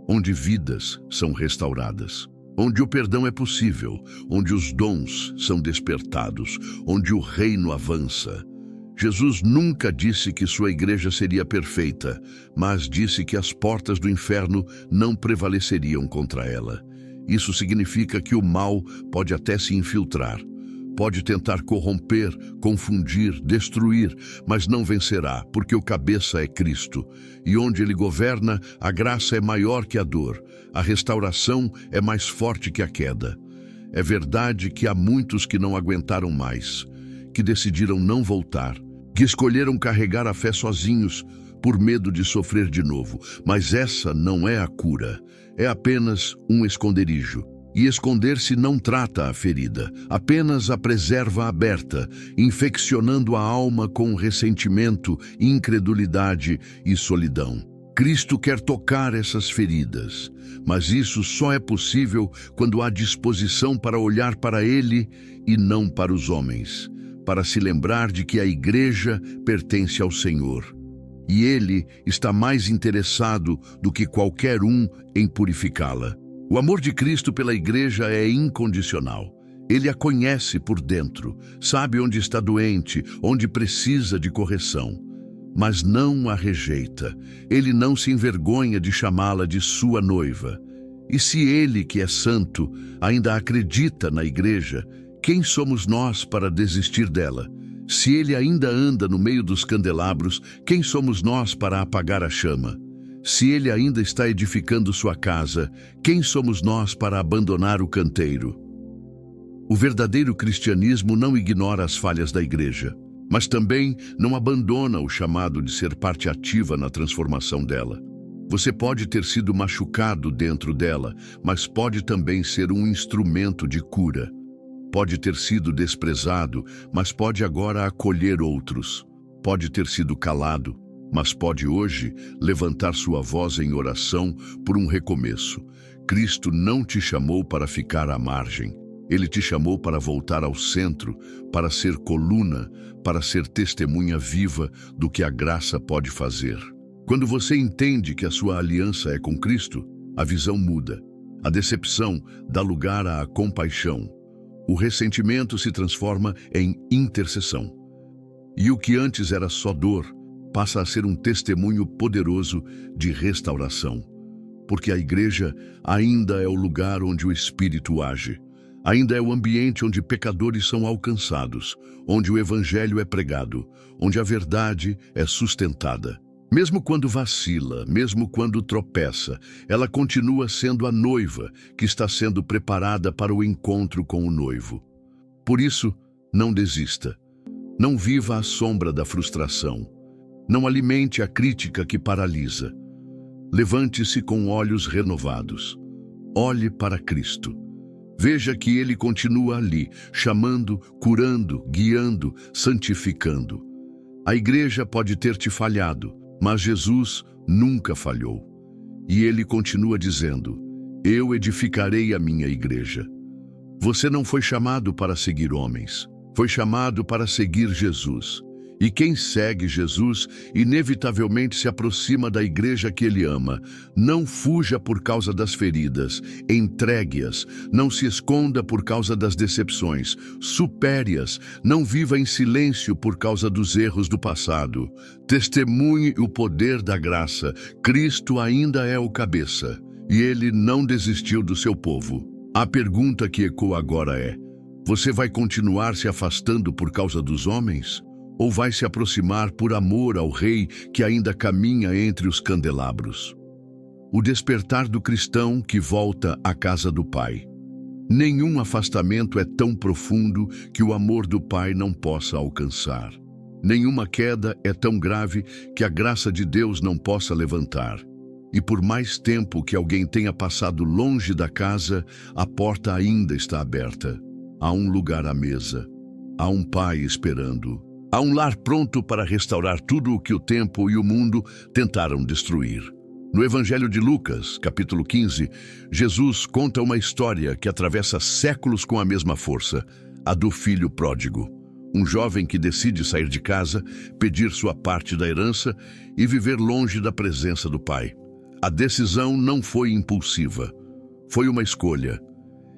onde vidas são restauradas, onde o perdão é possível, onde os dons são despertados, onde o reino avança. Jesus nunca disse que sua igreja seria perfeita, mas disse que as portas do inferno não prevaleceriam contra ela. Isso significa que o mal pode até se infiltrar, pode tentar corromper, confundir, destruir, mas não vencerá, porque o cabeça é Cristo. E onde ele governa, a graça é maior que a dor, a restauração é mais forte que a queda. É verdade que há muitos que não aguentaram mais, que decidiram não voltar, que escolheram carregar a fé sozinhos por medo de sofrer de novo. Mas essa não é a cura, é apenas um esconderijo. E esconder-se não trata a ferida, apenas a preserva aberta, infeccionando a alma com ressentimento, incredulidade e solidão. Cristo quer tocar essas feridas, mas isso só é possível quando há disposição para olhar para Ele e não para os homens, para se lembrar de que a igreja pertence ao Senhor. E Ele está mais interessado do que qualquer um em purificá-la. O amor de Cristo pela igreja é incondicional. Ele a conhece por dentro, sabe onde está doente, onde precisa de correção, mas não a rejeita. Ele não se envergonha de chamá-la de sua noiva. E se Ele, que é santo, ainda acredita na igreja, quem somos nós para desistir dela? Se Ele ainda anda no meio dos candelabros, quem somos nós para apagar a chama? Se Ele ainda está edificando sua casa, quem somos nós para abandonar o canteiro? O verdadeiro cristianismo não ignora as falhas da igreja, mas também não abandona o chamado de ser parte ativa na transformação dela. Você pode ter sido machucado dentro dela, mas pode também ser um instrumento de cura. Pode ter sido desprezado, mas pode agora acolher outros. Pode ter sido calado, mas pode hoje levantar sua voz em oração por um recomeço. Cristo não te chamou para ficar à margem. Ele te chamou para voltar ao centro, para ser coluna, para ser testemunha viva do que a graça pode fazer. Quando você entende que a sua aliança é com Cristo, a visão muda. A decepção dá lugar à compaixão. O ressentimento se transforma em intercessão. E o que antes era só dor, passa a ser um testemunho poderoso de restauração. Porque a igreja ainda é o lugar onde o Espírito age. Ainda é o ambiente onde pecadores são alcançados, onde o Evangelho é pregado, onde a verdade é sustentada. Mesmo quando vacila, mesmo quando tropeça, ela continua sendo a noiva que está sendo preparada para o encontro com o noivo. Por isso, não desista. Não viva à sombra da frustração. Não alimente a crítica que paralisa. Levante-se com olhos renovados. Olhe para Cristo. Veja que Ele continua ali, chamando, curando, guiando, santificando. A igreja pode ter te falhado, mas Jesus nunca falhou. E Ele continua dizendo, eu edificarei a minha igreja. Você não foi chamado para seguir homens, foi chamado para seguir Jesus. E quem segue Jesus inevitavelmente se aproxima da igreja que ele ama. Não fuja por causa das feridas, entregue-as. Não se esconda por causa das decepções, supere-as. Não viva em silêncio por causa dos erros do passado. Testemunhe o poder da graça. Cristo ainda é o cabeça, e ele não desistiu do seu povo. A pergunta que ecoa agora é: você vai continuar se afastando por causa dos homens? Ou vai se aproximar por amor ao Rei que ainda caminha entre os candelabros? O despertar do cristão que volta à casa do Pai. Nenhum afastamento é tão profundo que o amor do Pai não possa alcançar. Nenhuma queda é tão grave que a graça de Deus não possa levantar. E por mais tempo que alguém tenha passado longe da casa, a porta ainda está aberta. Há um lugar à mesa. Há um Pai esperando. Há um lar pronto para restaurar tudo o que o tempo e o mundo tentaram destruir. No Evangelho de Lucas, capítulo 15, Jesus conta uma história que atravessa séculos com a mesma força, a do filho pródigo. Um jovem que decide sair de casa, pedir sua parte da herança e viver longe da presença do pai. A decisão não foi impulsiva, foi uma escolha.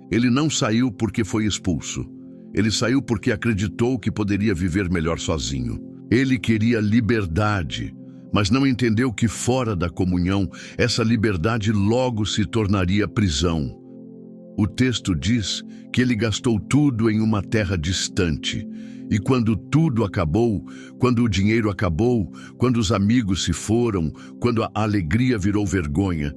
Ele não saiu porque foi expulso. Ele saiu porque acreditou que poderia viver melhor sozinho. Ele queria liberdade, mas não entendeu que fora da comunhão, essa liberdade logo se tornaria prisão. O texto diz que ele gastou tudo em uma terra distante. E quando tudo acabou, quando o dinheiro acabou, quando os amigos se foram, quando a alegria virou vergonha,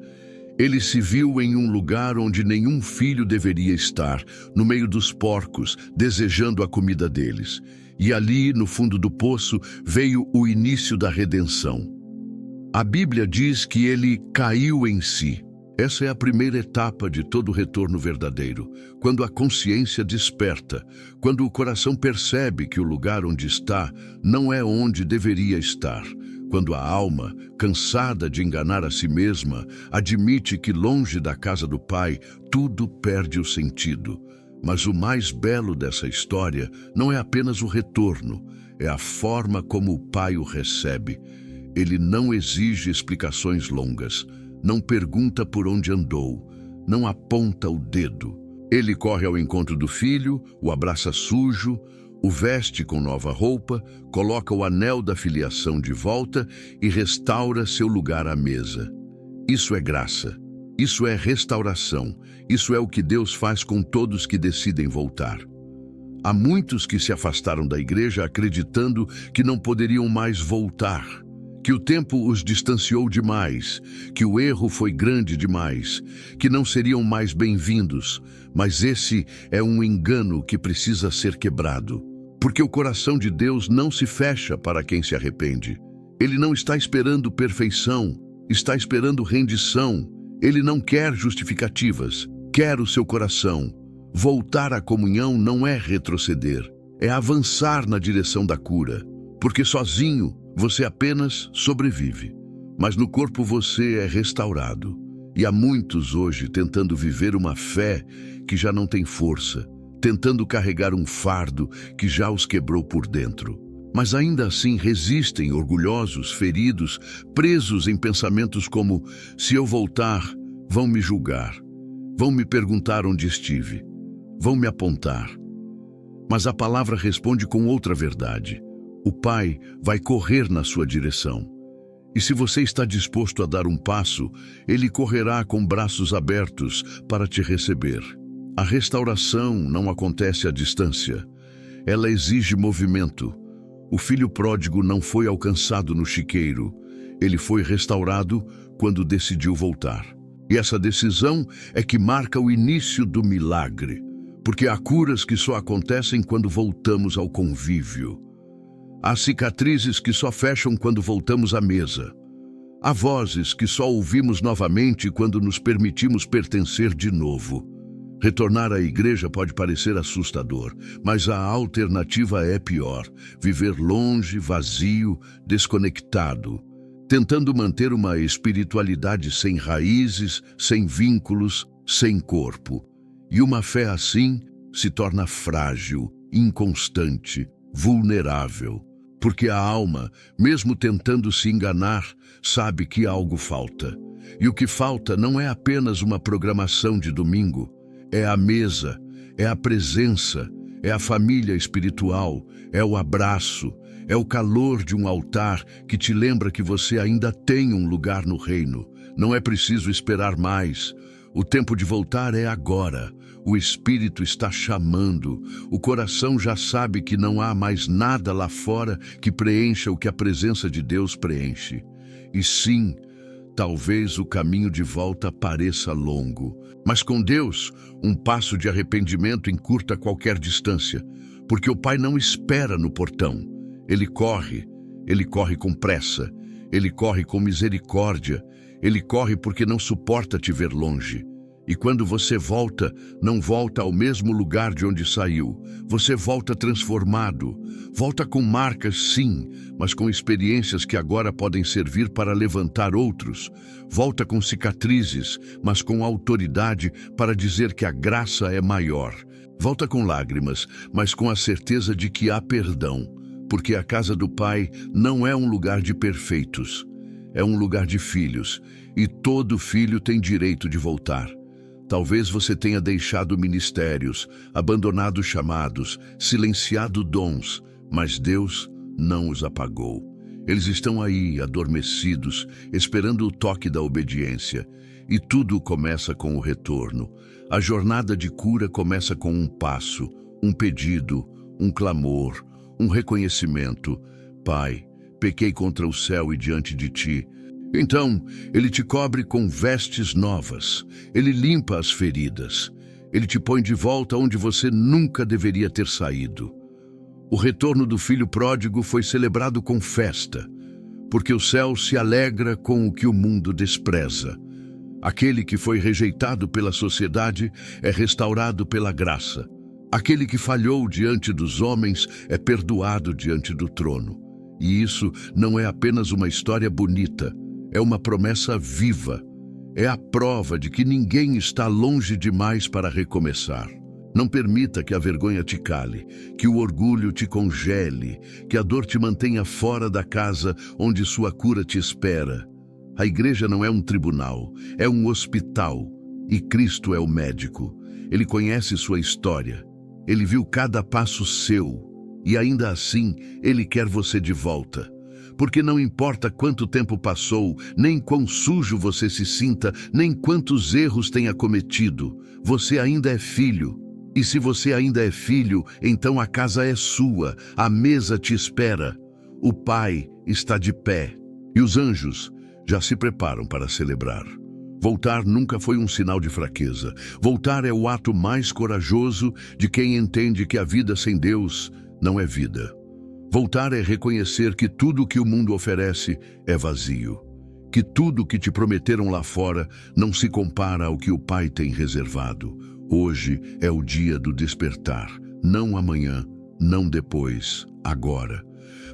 ele se viu em um lugar onde nenhum filho deveria estar, no meio dos porcos, desejando a comida deles. E ali, no fundo do poço, veio o início da redenção. A Bíblia diz que ele caiu em si. Essa é a primeira etapa de todo retorno verdadeiro, quando a consciência desperta, quando o coração percebe que o lugar onde está não é onde deveria estar. Quando a alma, cansada de enganar a si mesma, admite que longe da casa do Pai, tudo perde o sentido. Mas o mais belo dessa história não é apenas o retorno, é a forma como o Pai o recebe. Ele não exige explicações longas, não pergunta por onde andou, não aponta o dedo. Ele corre ao encontro do filho, o abraça sujo, o veste com nova roupa, coloca o anel da filiação de volta e restaura seu lugar à mesa. Isso é graça, isso é restauração, isso é o que Deus faz com todos que decidem voltar. Há muitos que se afastaram da igreja acreditando que não poderiam mais voltar, que o tempo os distanciou demais, que o erro foi grande demais, que não seriam mais bem-vindos, mas esse é um engano que precisa ser quebrado. Porque o coração de Deus não se fecha para quem se arrepende. Ele não está esperando perfeição, está esperando rendição. Ele não quer justificativas, quer o seu coração. Voltar à comunhão não é retroceder, é avançar na direção da cura. Porque sozinho você apenas sobrevive, mas no corpo você é restaurado. E há muitos hoje tentando viver uma fé que já não tem força, tentando carregar um fardo que já os quebrou por dentro. Mas ainda assim resistem, orgulhosos, feridos, presos em pensamentos como: se eu voltar, vão me julgar, vão me perguntar onde estive, vão me apontar. Mas a palavra responde com outra verdade. O Pai vai correr na sua direção. E se você está disposto a dar um passo, Ele correrá com braços abertos para te receber. A restauração não acontece à distância. Ela exige movimento. O filho pródigo não foi alcançado no chiqueiro. Ele foi restaurado quando decidiu voltar. E essa decisão é que marca o início do milagre. Porque há curas que só acontecem quando voltamos ao convívio. Há cicatrizes que só fecham quando voltamos à mesa. Há vozes que só ouvimos novamente quando nos permitimos pertencer de novo. Retornar à igreja pode parecer assustador, mas a alternativa é pior: viver longe, vazio, desconectado, tentando manter uma espiritualidade sem raízes, sem vínculos, sem corpo. E uma fé assim se torna frágil, inconstante, vulnerável. Porque a alma, mesmo tentando se enganar, sabe que algo falta. E o que falta não é apenas uma programação de domingo, é a mesa, é a presença, é a família espiritual, é o abraço, é o calor de um altar que te lembra que você ainda tem um lugar no reino. Não é preciso esperar mais. O tempo de voltar é agora. O Espírito está chamando. O coração já sabe que não há mais nada lá fora que preencha o que a presença de Deus preenche. E sim, talvez o caminho de volta pareça longo, mas com Deus, um passo de arrependimento encurta qualquer distância, porque o Pai não espera no portão. Ele corre com pressa, ele corre com misericórdia, ele corre porque não suporta te ver longe. E quando você volta, não volta ao mesmo lugar de onde saiu. Você volta transformado. Volta com marcas, sim, mas com experiências que agora podem servir para levantar outros. Volta com cicatrizes, mas com autoridade para dizer que a graça é maior. Volta com lágrimas, mas com a certeza de que há perdão. Porque a casa do Pai não é um lugar de perfeitos. É um lugar de filhos. E todo filho tem direito de voltar. Talvez você tenha deixado ministérios, abandonado chamados, silenciado dons, mas Deus não os apagou. Eles estão aí, adormecidos, esperando o toque da obediência. E tudo começa com o retorno. A jornada de cura começa com um passo, um pedido, um clamor, um reconhecimento. Pai, pequei contra o céu e diante de ti. Então, ele te cobre com vestes novas, ele limpa as feridas, ele te põe de volta onde você nunca deveria ter saído. O retorno do filho pródigo foi celebrado com festa, porque o céu se alegra com o que o mundo despreza. Aquele que foi rejeitado pela sociedade é restaurado pela graça. Aquele que falhou diante dos homens é perdoado diante do trono. E isso não é apenas uma história bonita, é uma promessa viva. É a prova de que ninguém está longe demais para recomeçar. Não permita que a vergonha te cale, que o orgulho te congele, que a dor te mantenha fora da casa onde sua cura te espera. A igreja não é um tribunal, é um hospital. E Cristo é o médico. Ele conhece sua história. Ele viu cada passo seu. E ainda assim, Ele quer você de volta. Porque não importa quanto tempo passou, nem quão sujo você se sinta, nem quantos erros tenha cometido, você ainda é filho. E se você ainda é filho, então a casa é sua, a mesa te espera. O Pai está de pé e os anjos já se preparam para celebrar. Voltar nunca foi um sinal de fraqueza. Voltar é o ato mais corajoso de quem entende que a vida sem Deus não é vida. Voltar é reconhecer que tudo o que o mundo oferece é vazio, que tudo o que te prometeram lá fora não se compara ao que o Pai tem reservado. Hoje é o dia do despertar, não amanhã, não depois, agora.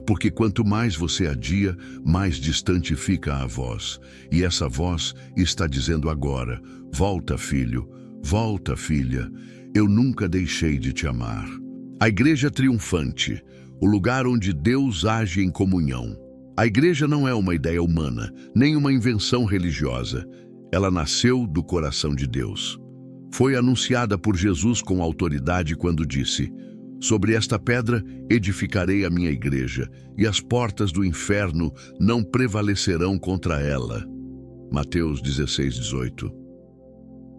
Porque quanto mais você adia, mais distante fica a voz. E essa voz está dizendo agora: volta, filho, volta, filha, eu nunca deixei de te amar. A igreja triunfante, o lugar onde Deus age em comunhão. A igreja não é uma ideia humana, nem uma invenção religiosa. Ela nasceu do coração de Deus. Foi anunciada por Jesus com autoridade quando disse: sobre esta pedra edificarei a minha igreja, e as portas do inferno não prevalecerão contra ela. Mateus 16:18.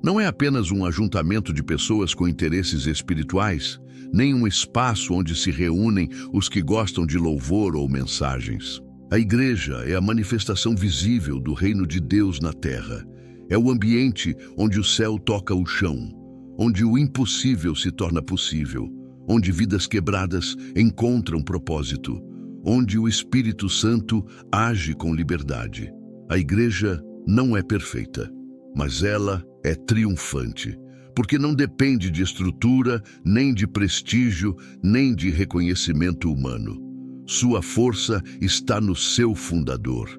Não é apenas um ajuntamento de pessoas com interesses espirituais, nem um espaço onde se reúnem os que gostam de louvor ou mensagens. A igreja é a manifestação visível do reino de Deus na terra. É o ambiente onde o céu toca o chão, onde o impossível se torna possível, onde vidas quebradas encontram propósito, onde o Espírito Santo age com liberdade. A igreja não é perfeita, mas ela é triunfante, porque não depende de estrutura, nem de prestígio, nem de reconhecimento humano. Sua força está no seu fundador.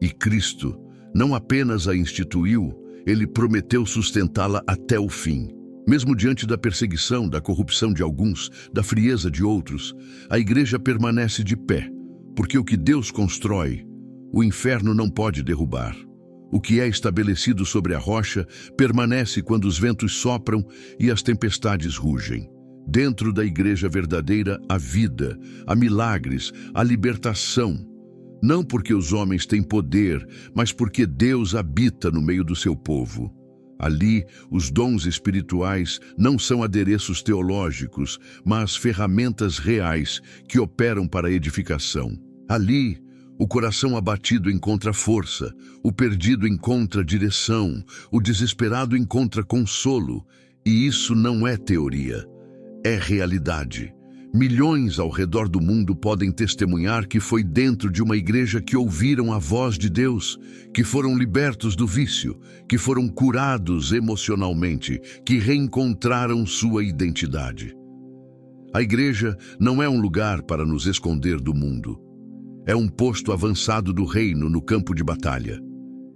E Cristo não apenas a instituiu, ele prometeu sustentá-la até o fim. Mesmo diante da perseguição, da corrupção de alguns, da frieza de outros, a igreja permanece de pé, Porque o que Deus constrói, o inferno não pode derrubar. O que é estabelecido sobre a rocha permanece quando os ventos sopram e as tempestades rugem. Dentro da igreja verdadeira há vida, há milagres, há libertação. Não porque os homens têm poder, mas porque Deus habita no meio do seu povo. Ali, os dons espirituais não são adereços teológicos, mas ferramentas reais que operam para a edificação. Ali, o coração abatido encontra força, o perdido encontra direção, o desesperado encontra consolo. E isso não é teoria, é realidade. Milhões ao redor do mundo podem testemunhar que foi dentro de uma igreja que ouviram a voz de Deus, que foram libertos do vício, que foram curados emocionalmente, que reencontraram sua identidade. A igreja não é um lugar para nos esconder do mundo. É um posto avançado do reino no campo de batalha.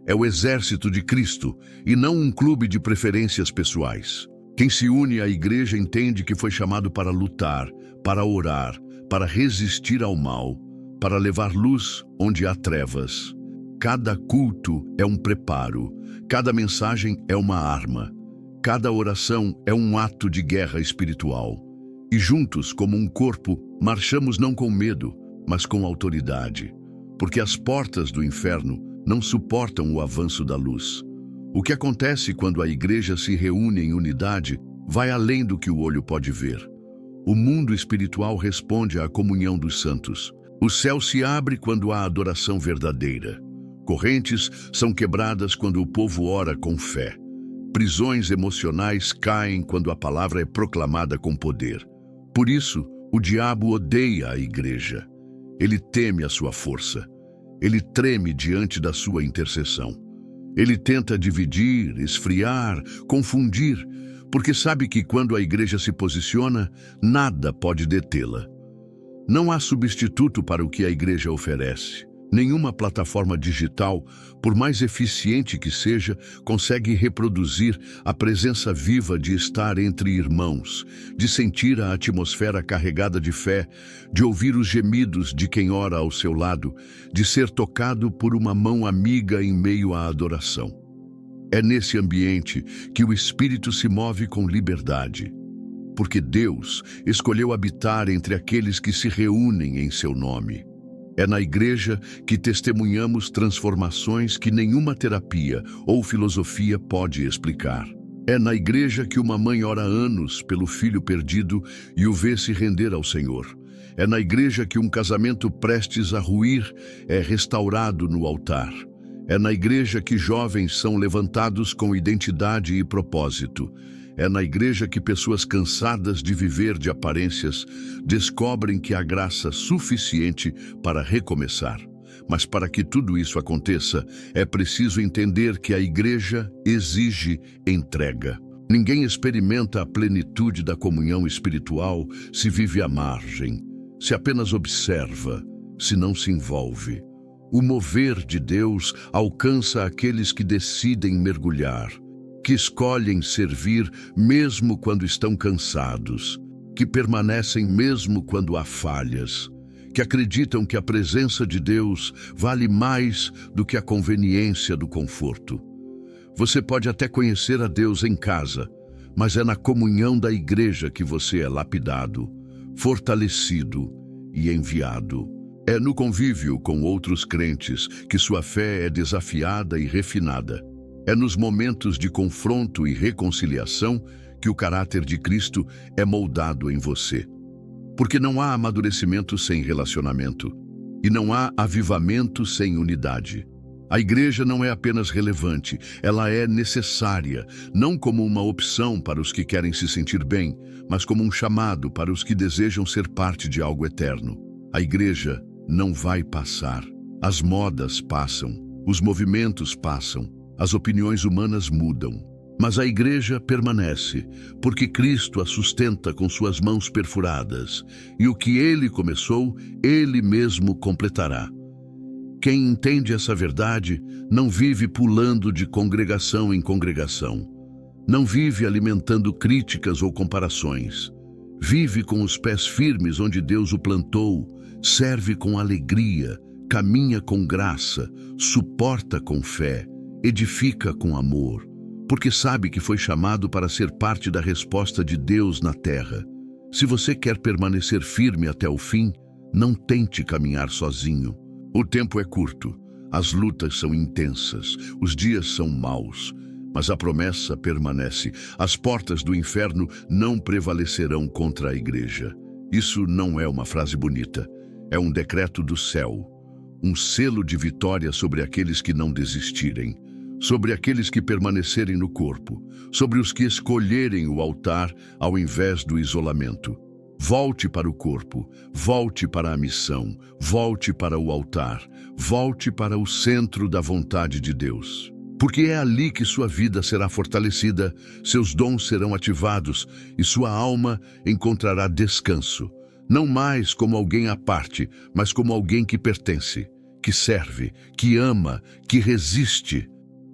É o exército de Cristo e não um clube de preferências pessoais. Quem se une à igreja entende que foi chamado para lutar, para orar, para resistir ao mal, para levar luz onde há trevas. Cada culto é um preparo, cada mensagem é uma arma, cada oração é um ato de guerra espiritual. E juntos, como um corpo, marchamos não com medo, mas com autoridade, porque as portas do inferno não suportam o avanço da luz. O que acontece quando a igreja se reúne em unidade vai além do que o olho pode ver. O mundo espiritual responde à comunhão dos santos. O céu se abre quando há adoração verdadeira. Correntes são quebradas quando o povo ora com fé. Prisões emocionais caem quando a palavra é proclamada com poder. Por isso, o diabo odeia a igreja. Ele teme a sua força. Ele treme diante da sua intercessão. Ele tenta dividir, esfriar, confundir, porque sabe que quando a igreja se posiciona, nada pode detê-la. Não há substituto para o que a igreja oferece. Nenhuma plataforma digital, por mais eficiente que seja, consegue reproduzir a presença viva de estar entre irmãos, de sentir a atmosfera carregada de fé, de ouvir os gemidos de quem ora ao seu lado, de ser tocado por uma mão amiga em meio à adoração. É nesse ambiente que o Espírito se move com liberdade, porque Deus escolheu habitar entre aqueles que se reúnem em seu nome. É na igreja que testemunhamos transformações que nenhuma terapia ou filosofia pode explicar. É na igreja que uma mãe ora anos pelo filho perdido e o vê se render ao Senhor. É na igreja que um casamento prestes a ruir é restaurado no altar. É na igreja que jovens são levantados com identidade e propósito. É na igreja que pessoas cansadas de viver de aparências descobrem que há graça suficiente para recomeçar. Mas para que tudo isso aconteça, é preciso entender que a igreja exige entrega. Ninguém experimenta a plenitude da comunhão espiritual se vive à margem, se apenas observa, se não se envolve. O mover de Deus alcança aqueles que decidem mergulhar, que escolhem servir mesmo quando estão cansados, que permanecem mesmo quando há falhas, que acreditam que a presença de Deus vale mais do que a conveniência do conforto. Você pode até conhecer a Deus em casa, mas é na comunhão da igreja que você é lapidado, fortalecido e enviado. É no convívio com outros crentes que sua fé é desafiada e refinada. É nos momentos de confronto e reconciliação que o caráter de Cristo é moldado em você. Porque não há amadurecimento sem relacionamento, e não há avivamento sem unidade. A igreja não é apenas relevante, ela é necessária, não como uma opção para os que querem se sentir bem, mas como um chamado para os que desejam ser parte de algo eterno. A igreja não vai passar. As modas passam, os movimentos passam, as opiniões humanas mudam, mas a igreja permanece, porque Cristo a sustenta com suas mãos perfuradas, e o que ele começou, ele mesmo completará. Quem entende essa verdade não vive pulando de congregação em congregação, não vive alimentando críticas ou comparações, vive com os pés firmes onde Deus o plantou, serve com alegria, caminha com graça, suporta com fé, edifica com amor, porque sabe que foi chamado para ser parte da resposta de Deus na terra. Se você quer permanecer firme até o fim, não tente caminhar sozinho. O tempo é curto, as lutas são intensas, os dias são maus, mas a promessa permanece. As portas do inferno não prevalecerão contra a igreja. Isso não é uma frase bonita, é um decreto do céu, um selo de vitória sobre aqueles que não desistirem, sobre aqueles que permanecerem no corpo, sobre os que escolherem o altar ao invés do isolamento. Volte para o corpo, volte para a missão, volte para o altar, volte para o centro da vontade de Deus. Porque é ali que sua vida será fortalecida, seus dons serão ativados e sua alma encontrará descanso. Não mais como alguém à parte, mas como alguém que pertence, que serve, que ama, que resiste.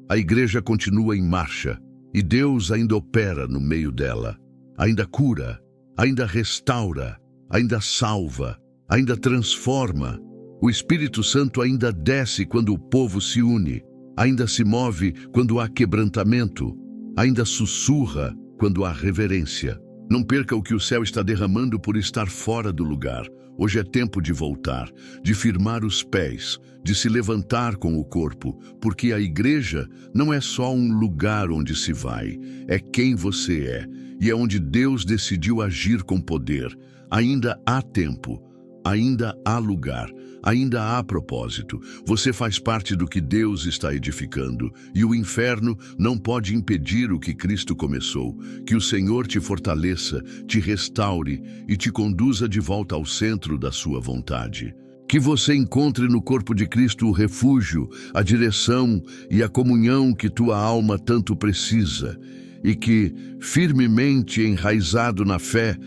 A igreja continua em marcha e Deus ainda opera no meio dela. Ainda cura, ainda restaura, ainda salva, ainda transforma. O Espírito Santo ainda desce quando o povo se une, ainda se move quando há quebrantamento, ainda sussurra quando há reverência. Não perca o que o céu está derramando por estar fora do lugar. Hoje é tempo de voltar, de firmar os pés, de se levantar com o corpo, porque a igreja não é só um lugar onde se vai, é quem você é, e é onde Deus decidiu agir com poder. Ainda há tempo, ainda há lugar, ainda há propósito. Você faz parte do que Deus está edificando, e o inferno não pode impedir o que Cristo começou. Que o Senhor te fortaleça, te restaure e te conduza de volta ao centro da sua vontade. Que você encontre no corpo de Cristo o refúgio, a direção e a comunhão que tua alma tanto precisa, e que, firmemente enraizado na fé,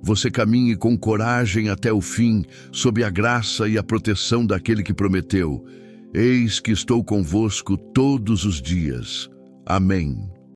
você caminhe com coragem até o fim, sob a graça e a proteção daquele que prometeu: Eis que estou convosco todos os dias. Amém.